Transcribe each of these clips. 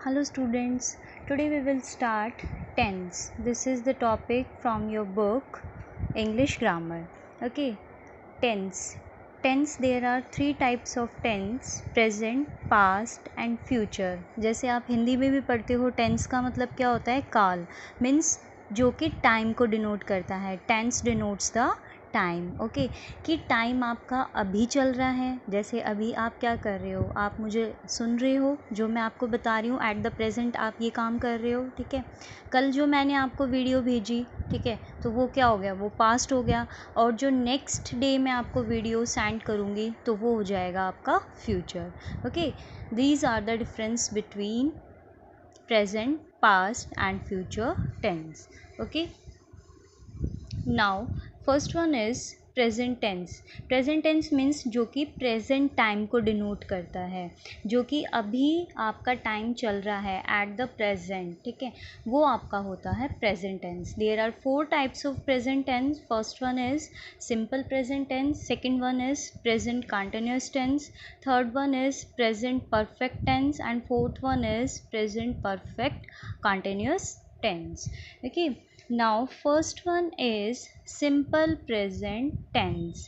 Hello students, today we will start tense. This is the topic from your book English Grammar. Okay, tense. Tense, there are three types of tense: present, past and future. जैसे आप हिंदी में भी पढ़ते हो, tense का मतलब क्या होता है? काल, means जो कि टाइम को डिनोट करता है. Tense denotes the time. Okay, कि टाइम आपका अभी चल रहा है. जैसे अभी आप क्या कर रहे हो, आप मुझे सुन रहे हो, जो मैं आपको बता रही हूँ एट द प्रेजेंट आप ये काम कर रहे हो. ठीक है, कल जो मैंने आपको वीडियो भेजी, ठीक है, तो वो क्या हो गया, वो पास्ट हो गया. और जो नेक्स्ट डे मैं आपको वीडियो सेंड करूँगी तो वो हो जाएगा आपका future. Okay, these are the difference between present, past and future tense. Okay, now first one is present tense. Present tense means जो कि प्रेजेंट टाइम को डिनोट करता है, जो कि अभी आपका टाइम चल रहा है एट द प्रेजेंट. ठीक है, वो आपका होता है present tense. There are 4 types of present tense. First one is simple present tense, second one is present continuous tense, third one is present perfect tense and fourth one is present perfect continuous tense. Okay, now first one is simple present tense.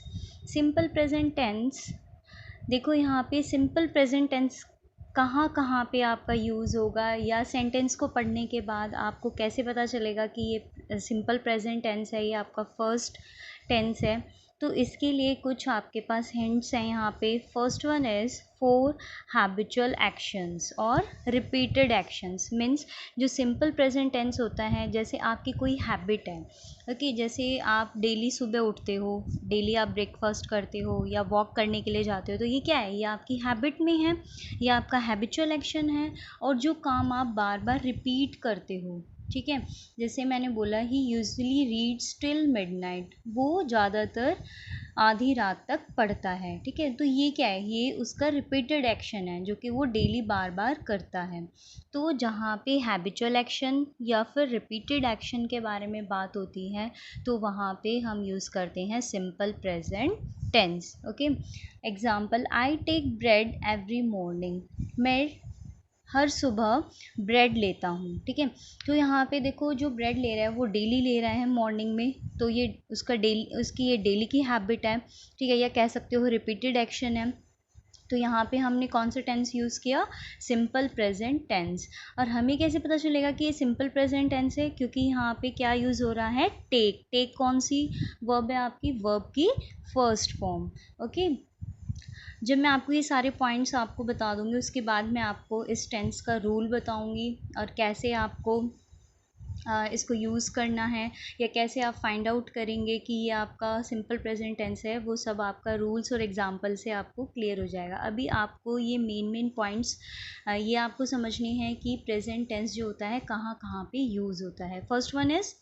simple present tense, देखो यहाँ पे simple present tense कहाँ कहाँ पे आपका use होगा, या sentence को पढ़ने के बाद आपको कैसे पता चलेगा कि ये सिंपल प्रेजेंट टेंस है, ये आपका फर्स्ट टेंस है. तो इसके लिए कुछ आपके पास हिंट्स हैं यहाँ पे. First one is 4 habitual actions और रिपीटेड एक्शंस. मीन्स जो सिंपल प्रेजेंट टेंस होता है, जैसे आपकी कोई हैबिट है. ओके, जैसे आप डेली सुबह उठते हो, डेली आप ब्रेकफास्ट करते हो या वॉक करने के लिए जाते हो, तो ये क्या है, ये आपकी हैबिट में है, ये आपका हैबिचुअल एक्शन है. और जो काम आप बार बार रिपीट करते हो, ठीक है, जैसे मैंने बोला ही यूजली रीड्स टिल मिडनाइट, वो ज़्यादातर आधी रात तक पढ़ता है. ठीक है, तो ये क्या है, ये उसका रिपीटेड एक्शन है जो कि वो डेली बार बार करता है. तो जहाँ पे हैबिचुअल एक्शन या फिर रिपीटेड एक्शन के बारे में बात होती है, तो वहाँ पे हम यूज़ करते हैं simple present tense. Okay, example, I take bread every morning. मैं हर सुबह ब्रेड लेता हूँ. ठीक है, तो यहाँ पे देखो जो ब्रेड ले रहा है वो डेली ले रहा है मॉर्निंग में, तो ये उसका डेली, उसकी ये डेली की हैबिट है. ठीक है, या कह सकते हो रिपीटेड एक्शन है. तो यहाँ पे हमने कौन सा टेंस यूज़ किया, सिंपल प्रेजेंट टेंस. और हमें कैसे पता चलेगा कि ये सिंपल प्रेजेंट टेंस है, क्योंकि यहाँ पे क्या यूज़ हो रहा है, टेक. टेक कौन सी वर्ब है आपकी, वर्ब की फर्स्ट फॉर्म. ओके, जब मैं आपको ये सारे पॉइंट्स आपको बता दूंगी, उसके बाद मैं आपको इस टेंस का रूल बताऊंगी और कैसे आपको इसको यूज़ करना है, या कैसे आप फाइंड आउट करेंगे कि ये आपका सिंपल प्रेजेंट टेंस है. वो सब आपका रूल्स और एग्जांपल से आपको क्लियर हो जाएगा. अभी आपको ये मेन पॉइंट्स ये आपको समझने हैं कि प्रेजेंट टेंस जो होता है कहाँ कहाँ पे यूज़ होता है. फर्स्ट वन इज़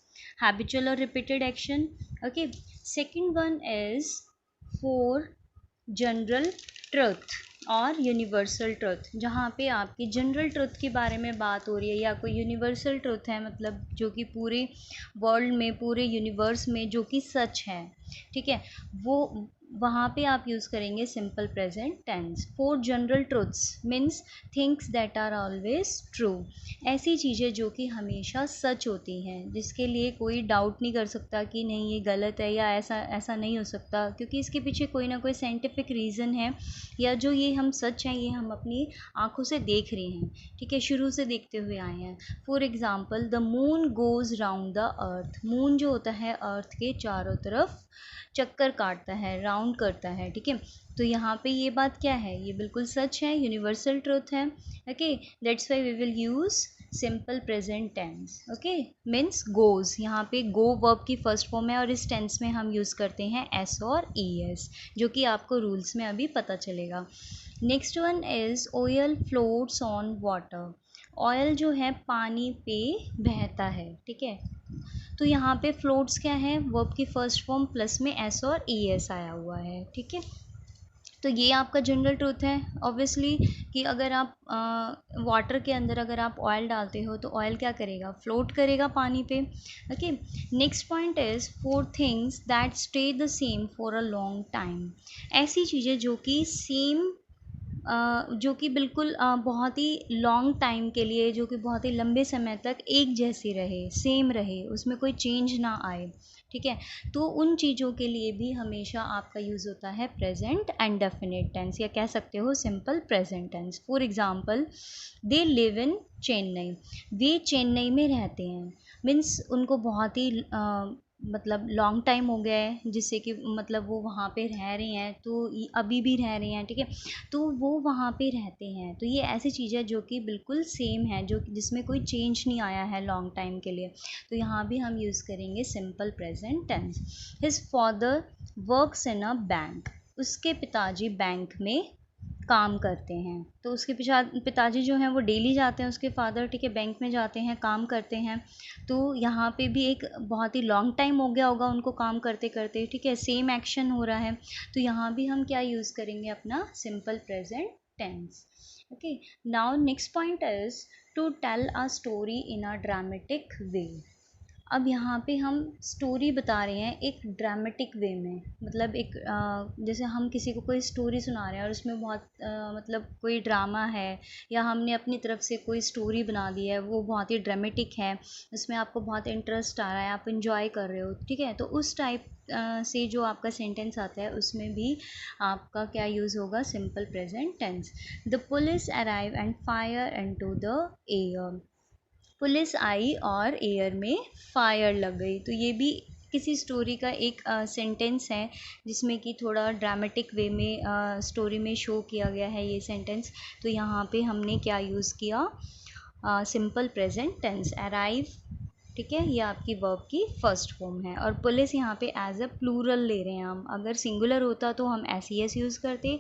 हैबिचुअल और repeated action. Okay, second one is for general truth और यूनिवर्सल ट्रुथ. जहाँ पे आपकी जनरल ट्रुथ के बारे में बात हो रही है, या कोई यूनिवर्सल ट्रुथ है, मतलब जो कि पूरे वर्ल्ड में, पूरे यूनिवर्स में जो कि सच है. ठीक है, वो वहाँ पे आप यूज़ करेंगे simple present tense. For general truths means things that are always true. ऐसी चीज़ें जो कि हमेशा सच होती हैं, जिसके लिए कोई डाउट नहीं कर सकता कि नहीं ये गलत है या ऐसा ऐसा नहीं हो सकता, क्योंकि इसके पीछे कोई ना कोई साइंटिफिक रीज़न है, या जो ये हम सच हैं ये हम अपनी आँखों से देख रहे हैं. ठीक है, शुरू से देखते हुए आए हैं. For example, the moon goes round the earth. Moon जो होता है अर्थ के चारों तरफ चक्कर काटता है, राउंड करता है. ठीक है, तो यहाँ पे ये बात क्या है, ये बिल्कुल सच है, यूनिवर्सल ट्रुथ है. Okay, that's why we will use simple present tense. Okay, means goes, यहाँ पे गो वर्ब की फर्स्ट फॉर्म है, और इस टेंस में हम यूज़ करते हैं एस और ई एस, जो कि आपको रूल्स में अभी पता चलेगा. Next one is oil floats on water. Oil जो है पानी पे बहता है. ठीक है, तो यहाँ पे फ्लोट्स क्या है, वर्ब की फर्स्ट फॉर्म प्लस में एस और ई एस आया हुआ है. ठीक है, तो ये आपका जनरल ट्रूथ है ऑब्वियसली, कि अगर आप वाटर के अंदर अगर आप ऑयल डालते हो तो ऑयल क्या करेगा, फ्लोट करेगा पानी पे. Okay, next point is for things that stay the same for a long time. ऐसी चीज़ें जो कि सेम जो कि बिल्कुल बहुत ही लॉन्ग टाइम के लिए, जो कि बहुत ही लंबे समय तक एक जैसी रहे, सेम रहे, उसमें कोई चेंज ना आए, ठीक है। तो उन चीज़ों के लिए भी हमेशा आपका यूज़ होता है प्रेजेंट एंड डेफिनेट टेंस, या कह सकते हो simple present tense. For example, they live in Chennai, वे चेन्नई में रहते हैं, मीन्स उनको बहुत ही मतलब लॉन्ग टाइम हो गया है, जिससे कि मतलब वो वहाँ पे रह रही हैं, तो अभी भी रह रही हैं, ठीक है। तो वो वहाँ पे रहते हैं, तो ये ऐसी चीज़ है जो कि बिल्कुल सेम है, जो जिसमें कोई चेंज नहीं आया है लॉन्ग टाइम के लिए। तो यहाँ भी हम यूज़ करेंगे simple present tense. His father works in a bank, उसके पिताजी बैंक में काम करते हैं। तो उसके पिताजी जो हैं वो डेली जाते हैं, उसके फादर, ठीक है, बैंक में जाते हैं, काम करते हैं। तो यहाँ पे भी एक बहुत ही लॉन्ग टाइम हो गया होगा उनको काम करते करते, ठीक है, सेम एक्शन हो रहा है। तो यहाँ भी हम क्या यूज़ करेंगे, अपना simple present tense. Okay, now next point is to tell a story in a dramatic way. अब यहाँ पे हम स्टोरी बता रहे हैं एक ड्रामेटिक वे में, मतलब एक जैसे हम किसी को कोई स्टोरी सुना रहे हैं और उसमें बहुत मतलब कोई ड्रामा है, या हमने अपनी तरफ से कोई स्टोरी बना दी है, वो बहुत ही ड्रामेटिक है, उसमें आपको बहुत इंटरेस्ट आ रहा है, आप इंजॉय कर रहे हो, ठीक है। तो उस टाइप से जो आपका सेंटेंस आता है उसमें भी आपका क्या यूज़ होगा, simple present tense. The police arrive and fire into the air, police आई और एयर में फायर लग गई। तो ये भी किसी स्टोरी का एक सेंटेंस है, जिसमें कि थोड़ा ड्रामेटिक वे में स्टोरी में शो किया गया है ये सेंटेंस। तो यहाँ पे हमने क्या यूज़ किया, सिंपल प्रेजेंट टेंस। अराइव, ठीक है, ये आपकी वर्ब की फर्स्ट फॉर्म है। और पुलिस यहाँ पे एज अ प्लूरल ले रहे हैं हम, अगर सिंगुलर होता तो हम एस ई एस यूज़ करते,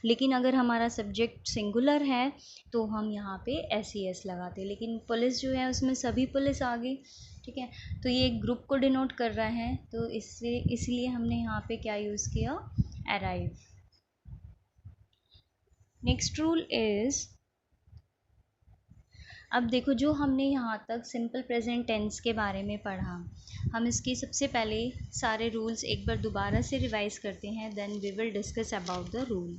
लेकिन अगर हमारा सब्जेक्ट सिंगुलर है तो हम यहाँ पे एस ई एस लगाते, लेकिन पुलिस जो है उसमें सभी पुलिस आ गई, ठीक है। तो ये एक ग्रुप को डिनोट कर रहा है, तो इससे इसलिए हमने यहाँ पे क्या यूज़ किया, अराइव। नेक्स्ट रूल इज़, अब देखो जो हमने यहाँ तक सिंपल प्रेजेंट टेंस के बारे में पढ़ा, हम इसके सबसे पहले सारे रूल्स एक बार दोबारा से रिवाइज करते हैं, then we will discuss about the rule.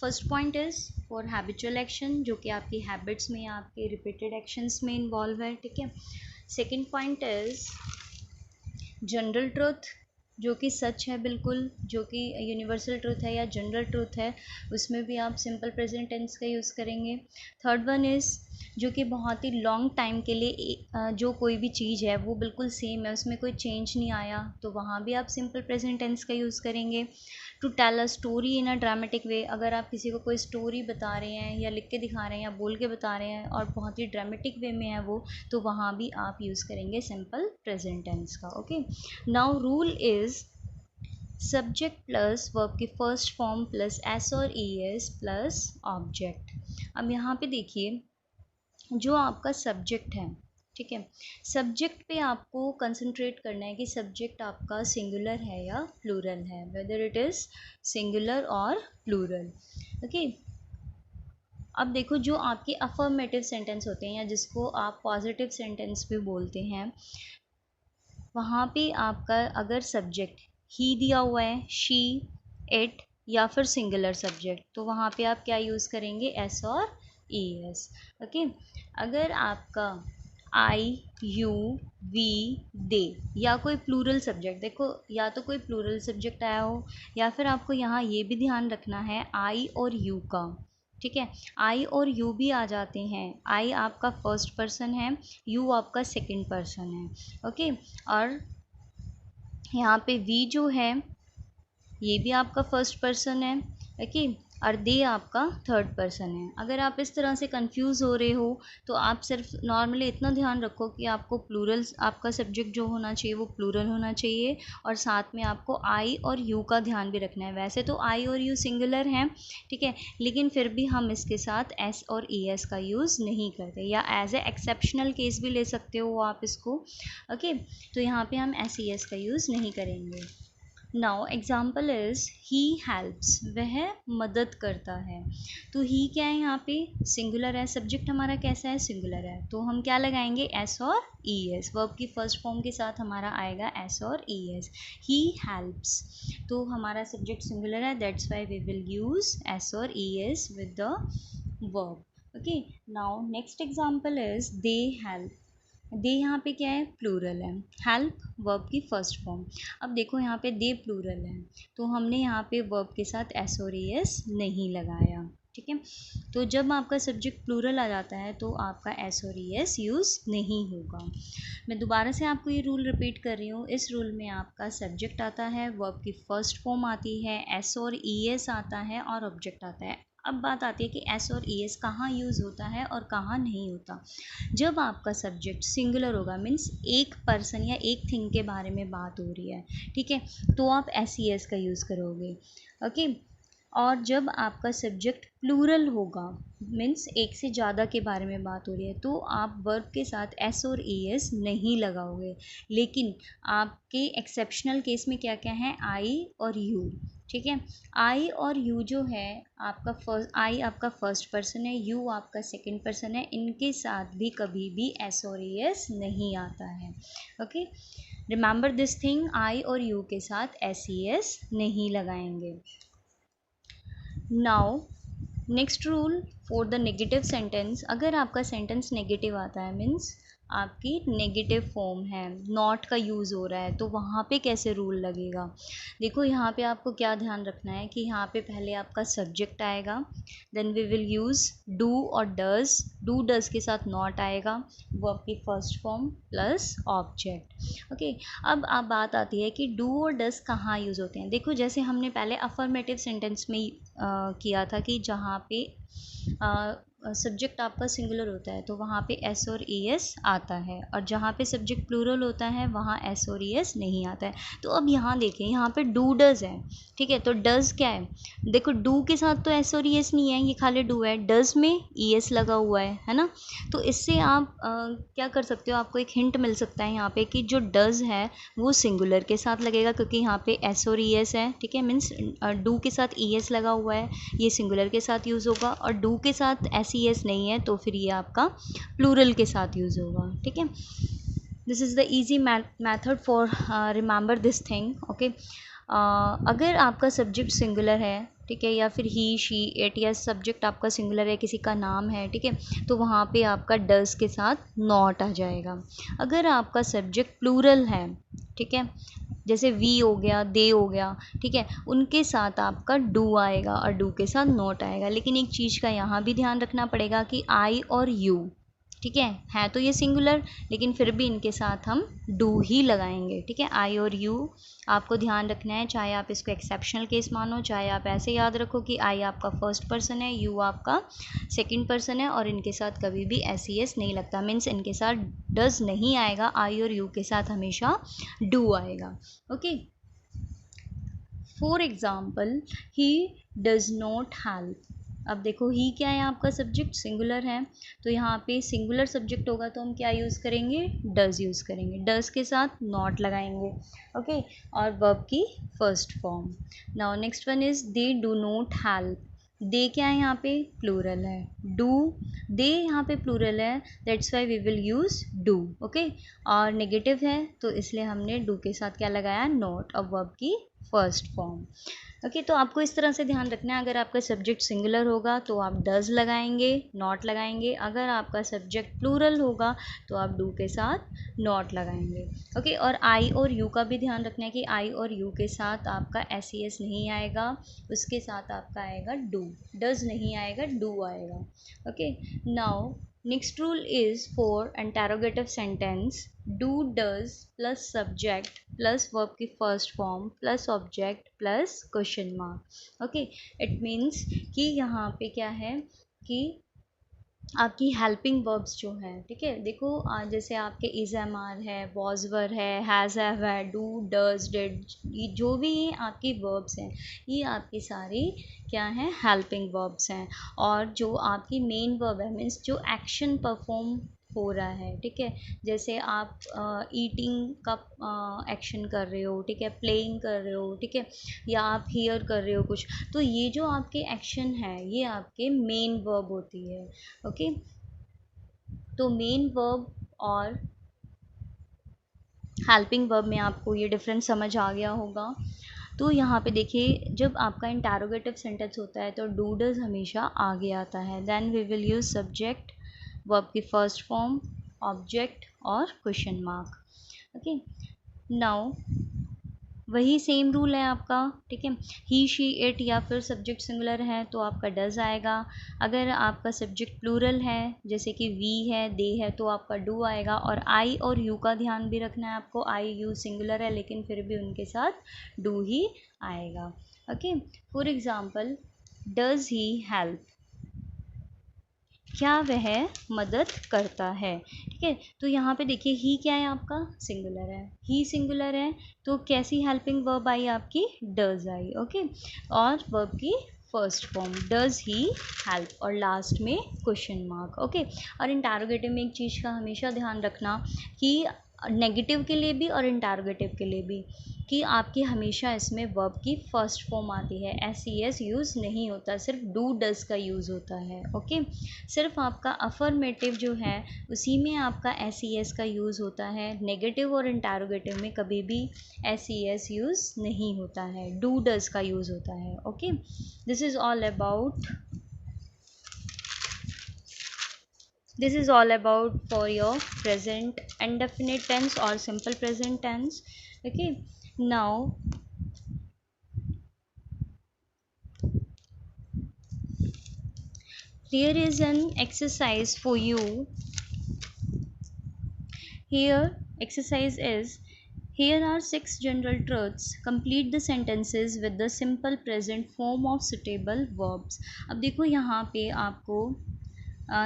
First point is for habitual action, जो कि आपकी हैबिट्स में या आपके रिपीटेड एक्शंस में इन्वॉल्व है, ठीक है। Second point is general truth, जो कि सच है बिल्कुल, जो कि यूनिवर्सल ट्रुथ है या जनरल ट्रुथ है, उसमें भी आप सिंपल प्रेजेंट टेंस का यूज़ करेंगे। थर्ड वन इज़ जो कि बहुत ही लॉन्ग टाइम के लिए जो कोई भी चीज़ है वो बिल्कुल सेम है, उसमें कोई चेंज नहीं आया, तो वहाँ भी आप सिंपल प्रेजेंट टेंस का यूज़ करेंगे। To tell a story in a dramatic way, अगर आप किसी को कोई स्टोरी बता रहे हैं या लिख के दिखा रहे हैं या बोल के बता रहे हैं और बहुत ही ड्रामेटिक वे में है वो, तो वहाँ भी आप यूज़ करेंगे सिंपल प्रेजेंट टेंस का। Okay, now rule is subject plus verb की फर्स्ट फॉर्म प्लस एस और ई एस प्लस ऑब्जेक्ट। अब यहाँ पे देखिए, जो आपका सब्जेक्ट है, ठीक है, सब्जेक्ट पे आपको कंसंट्रेट करना है कि सब्जेक्ट आपका सिंगुलर है या प्लूरल है, वेदर इट इज़ सिंगुलर और प्लूरल। ओके, अब देखो जो आपके अफर्मेटिव सेंटेंस होते हैं या जिसको आप पॉजिटिव सेंटेंस भी बोलते हैं, वहाँ पे आपका अगर सब्जेक्ट ही दिया हुआ है, शी, इट, या फिर सिंगुलर सब्जेक्ट, तो वहाँ पे आप क्या यूज़ करेंगे, एस और ई एस। ओके, अगर आपका आई, यू, वी, दे, या कोई प्लूरल सब्जेक्ट, देखो या तो कोई प्लूरल सब्जेक्ट आया हो, या फिर आपको यहाँ ये भी ध्यान रखना है आई और यू का, ठीक है, आई और यू भी आ जाते हैं, आई आपका फर्स्ट पर्सन है, यू आपका सेकंड पर्सन है। ओके, और यहाँ पे वी जो है ये भी आपका फर्स्ट पर्सन है, ओके, और दे आपका थर्ड पर्सन है। अगर आप इस तरह से कंफ्यूज हो रहे हो तो आप सिर्फ नॉर्मली इतना ध्यान रखो कि आपको प्लूरल, आपका सब्जेक्ट जो होना चाहिए वो प्लूरल होना चाहिए, और साथ में आपको आई और यू का ध्यान भी रखना है। वैसे तो आई और यू सिंगुलर हैं, ठीक है, लेकिन फिर भी हम इसके साथ एस और ई एस का यूज़ नहीं करते, या एज ए एक्सेप्शनल केस भी ले सकते हो आप इसको। ओके, तो यहाँ पे हम एस ई एस का यूज़ नहीं करेंगे। Now example is he helps, वह मदद करता है। तो ही क्या है यहाँ पे, सिंगुलर है, सब्जेक्ट हमारा कैसा है, सिंगुलर है, तो हम क्या लगाएंगे, एस और ई एस। वर्ब की फर्स्ट फॉर्म के साथ हमारा आएगा एस और ई एस। ही हेल्प्स, तो हमारा सब्जेक्ट सिंगुलर है, that's why we will use S और E S with the verb. Okay, now next example is they help. They यहाँ पे क्या है, प्लूरल है, हेल्प वर्ब की फर्स्ट फॉर्म। अब देखो यहाँ पे दे प्लूरल है, तो हमने यहाँ पे वर्ब के साथ एस और ए एस नहीं लगाया, ठीक है। तो जब आपका सब्जेक्ट प्लूरल आ जाता है तो आपका एस और ई एस यूज़ नहीं होगा। मैं दोबारा से आपको ये रूल रिपीट कर रही हूँ। इस रूल में आपका सब्जेक्ट आता है, वर्ब की फर्स्ट फॉर्म आती है, एस और ई एस आता है और ऑब्जेक्ट आता है। अब बात आती है कि एस और ई एस कहाँ यूज़ होता है और कहाँ नहीं होता। जब आपका सब्जेक्ट सिंगुलर होगा, मीन्स एक पर्सन या एक थिंग के बारे में बात हो रही है, ठीक है, तो आप एस ई एस का यूज़ करोगे। ओके, और जब आपका सब्जेक्ट प्लूरल होगा, मीन्स एक से ज़्यादा के बारे में बात हो रही है, तो आप वर्ब के साथ एस और ई एस नहीं लगाओगे। लेकिन आपके एक्सेप्शनल केस में क्या क्या है, आई और यू, ठीक है। आई और यू जो है आपका फर्स्ट, आई आपका फर्स्ट पर्सन है, यू आपका सेकंड पर्सन है, इनके साथ भी कभी भी एस और ई एस नहीं आता है। ओके, रिमेंबर दिस थिंग, आई और यू के साथ एस ई एस नहीं लगाएंगे। Now next rule for the negative sentence. अगर आपका सेंटेंस नेगेटिव आता है, मीन्स आपकी नेगेटिव फॉर्म है, नॉट का यूज़ हो रहा है, तो वहाँ पे कैसे रूल लगेगा। देखो यहाँ पे आपको क्या ध्यान रखना है कि यहाँ पे पहले आपका सब्जेक्ट आएगा, then we will use do और डज। डू डज के साथ नॉट आएगा, वर्ब की first form plus object. Okay, अब आप बात आती है कि डू और डज कहाँ यूज़ होते हैं। देखो जैसे हमने पहले अफर्मेटिव सेंटेंस में किया था कि जहाँ पे सब्जेक्ट आपका सिंगुलर होता है तो वहाँ पे एस और ई एस आता है, और जहाँ पे सब्जेक्ट प्लूरल होता है वहाँ एस और ई एस नहीं आता है। तो अब यहाँ देखें, यहाँ पे डू डज है, ठीक है, तो डज क्या है, देखो डू के साथ तो एस और ई एस नहीं है, ये खाली डू है, डज में ई एस लगा हुआ है ना। तो इससे आप क्या कर सकते हो, आपको एक हिंट मिल सकता है यहाँ पे कि जो डज है वो सिंगुलर के साथ लगेगा, क्योंकि यहाँ पे एस और ई एस है, ठीक है, मीन्स डू के साथ ई एस लगा हुआ है, ये सिंगुलर के साथ यूज़ होगा, और डू के साथ एस ई एस नहीं है तो फिर ये आपका प्लूरल के साथ यूज़ होगा, ठीक है। This is the easy method for remember this thing. Okay, अगर आपका सब्जेक्ट सिंगुलर है, ठीक है, या फिर ही शी इट, या सब्जेक्ट आपका सिंगुलर है, किसी का नाम है, ठीक है, तो वहाँ पे आपका डज के साथ नॉट आ जाएगा। अगर आपका सब्जेक्ट प्लूरल है, ठीक है, जैसे वी हो गया, दे हो गया, ठीक है, उनके साथ आपका डू आएगा और डू के साथ नॉट आएगा। लेकिन एक चीज़ का यहाँ भी ध्यान रखना पड़ेगा कि आई और यू, ठीक है तो ये सिंगुलर, लेकिन फिर भी इनके साथ हम डू ही लगाएंगे, ठीक है। आई और यू आपको ध्यान रखना है, चाहे आप इसको एक्सेप्शनल केस मानो, चाहे आप ऐसे याद रखो कि आई आपका फर्स्ट पर्सन है, यू आपका सेकंड पर्सन है, और इनके साथ कभी भी एस ई एस नहीं लगता, मीन्स इनके साथ डज नहीं आएगा, आई और यू के साथ हमेशा डू आएगा। Okay, for example he does not help. अब देखो ही क्या है, आपका सब्जेक्ट सिंगुलर है, तो यहाँ पे सिंगुलर सब्जेक्ट होगा तो हम क्या यूज़ करेंगे, डज यूज़ करेंगे, डज के साथ नॉट लगाएंगे। ओके, और वर्ब की first form. Now next one is they do not help. They क्या है, यहाँ पे प्लूरल है, डू दे यहाँ पे प्लूरल है, that's why we will use do. Okay, और नेगेटिव है तो इसलिए हमने डू के साथ क्या लगाया, नॉट, और वर्ब की फर्स्ट फॉर्म। ओके, तो आपको इस तरह से ध्यान रखना है, अगर आपका सब्जेक्ट सिंगुलर होगा तो आप डज लगाएंगे, नॉट लगाएंगे, अगर आपका सब्जेक्ट प्लूरल होगा तो आप डू के साथ नॉट लगाएंगे। ओके, और आई और यू का भी ध्यान रखना है कि आई और यू के साथ आपका एस ई एस नहीं आएगा, उसके साथ आपका आएगा डू, डज नहीं आएगा, डू आएगा। Okay, now next rule is for interrogative sentence, do does plus subject plus verb की first form plus object plus question mark. Okay, it means कि यहाँ पे क्या है कि आपकी हेल्पिंग वर्ब्स जो हैं, ठीक है, देखो जैसे आपके इज़ एम आर है, वॉज वर है, हैज़ हैव है, डू डज डिड, ये जो भी आपकी वर्ब्स हैं ये आपकी सारी क्या हैं, हेल्पिंग वर्ब्स हैं। और जो आपकी मेन वर्ब है, मीन्स जो एक्शन परफॉर्म हो रहा है, ठीक है। जैसे आप ईटिंग का एक्शन कर रहे हो, ठीक है, प्लेइंग कर रहे हो, ठीक है, या आप हियर कर रहे हो कुछ, तो ये जो आपके एक्शन है ये आपके मेन वर्ब होती है। ओके, तो मेन वर्ब और हेल्पिंग वर्ब में आपको ये डिफरेंस समझ आ गया होगा। तो यहाँ पे देखिए, जब आपका इंटरोगेटिव सेंटेंस होता है तो डू डज हमेशा आगे आता है। Then we will use subject, verb की फर्स्ट फॉर्म, ऑब्जेक्ट और क्वेश्चन मार्क। ओके, नाउ वही सेम रूल है आपका, ठीक है। ही शी इट या फिर सब्जेक्ट सिंगुलर है तो आपका डज आएगा। अगर आपका सब्जेक्ट प्लूरल है जैसे कि वी है, दे है, तो आपका डू आएगा। और आई और यू का ध्यान भी रखना है आपको, आई यू सिंगुलर है लेकिन फिर भी उनके साथ डू ही आएगा। Okay, for example, does he help, क्या वह मदद करता है, ठीक है। तो यहाँ पे देखिए, ही क्या है आपका, सिंगुलर है, ही सिंगुलर है, तो कैसी हेल्पिंग वर्ब आई आपकी, डज आई। ओके, और वर्ब की first form does he help और लास्ट में क्वेश्चन मार्क। ओके, और इंटरोगेटिव में एक चीज़ का हमेशा ध्यान रखना कि नेगेटिव के लिए भी और इंटरोगेटिव के लिए भी, कि आपकी हमेशा इसमें वर्ब की फर्स्ट फॉर्म आती है, एस ई एस यूज़ नहीं होता, सिर्फ डू डज का यूज़ होता है। ओके, सिर्फ आपका अफर्मेटिव जो है उसी में आपका एस ई एस का यूज़ होता है। नेगेटिव और इंटरोगेटिव में कभी भी एस ई एस यूज़ नहीं होता है, डू डज का यूज़ होता है। Okay, this is all about, this is all about for your present indefinite tense or simple present tense. Okay, now here is an exercise for you. Here exercise is, here are 6 general truths, complete the sentences with the simple present form of suitable verbs. अब देखो यहाँ पे आपको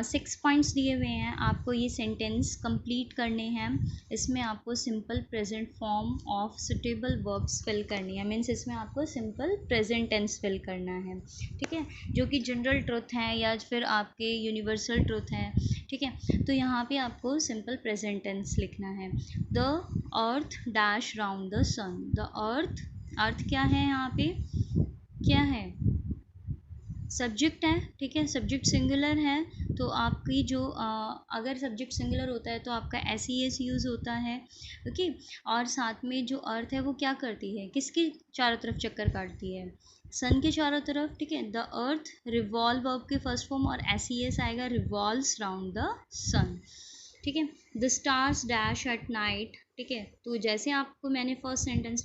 6 points दिए हुए हैं, आपको ये सेंटेंस कंप्लीट करने हैं। इसमें आपको simple present form of suitable verbs fill करनी है, मीन्स इसमें आपको सिंपल प्रेजेंट टेंस फिल करना है, ठीक है, जो कि जनरल ट्रुथ हैं या फिर आपके यूनिवर्सल ट्रुथ हैं, ठीक है। तो यहाँ पे आपको सिंपल प्रेजेंट टेंस लिखना है। The earth dash round the sun, the earth, earth क्या है यहाँ पे, क्या है, सब्जेक्ट है, ठीक है, सब्जेक्ट सिंगुलर है, तो आपकी जो अगर सब्जेक्ट सिंगुलर होता है तो आपका एस ई एस यूज़ होता है। ओके, और साथ में जो अर्थ है वो क्या करती है, किसके चारों तरफ चक्कर काटती है, सन के चारों तरफ, ठीक है। द अर्थ रिवॉल्व वर्ब के फर्स्ट फॉर्म और एस ई एस आएगा, रिवॉल्व्स राउंड द सन, ठीक है। The stars dash at night, ठीक है। तो जैसे आपको मैंने फर्स्ट सेंटेंस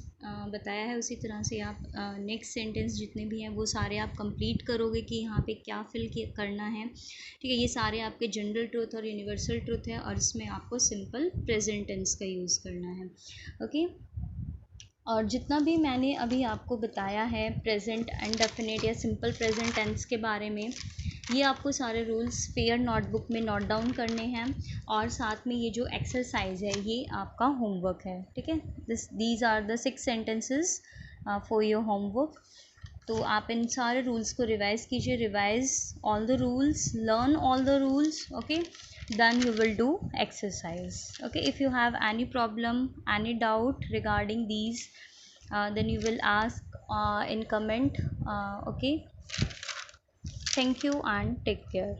बताया है उसी तरह से आप नेक्स्ट सेंटेंस जितने भी हैं वो सारे आप कंप्लीट करोगे कि यहाँ पे क्या फिल करना है, ठीक है। ये सारे आपके जनरल ट्रूथ और यूनिवर्सल ट्रूथ है और इसमें आपको सिंपल प्रेजेंट टेंस का यूज़ करना है। ओके, और जितना भी मैंने अभी आपको बताया है प्रेजेंट इंडेफिनिट या सिंपल प्रेजेंट टेंस के बारे में, ये आपको सारे रूल्स फेयर नोटबुक में नोट डाउन करने हैं, और साथ में ये जो एक्सरसाइज है ये आपका होमवर्क है, ठीक है। These are the 6 sentences for your homework. तो आप इन सारे रूल्स को रिवाइज कीजिए, revise all the rules, learn all the rules. Okay, then you will do exercise. Okay, if you have any problem, any doubt regarding these, then you will ask in comment. Okay, thank you and take care.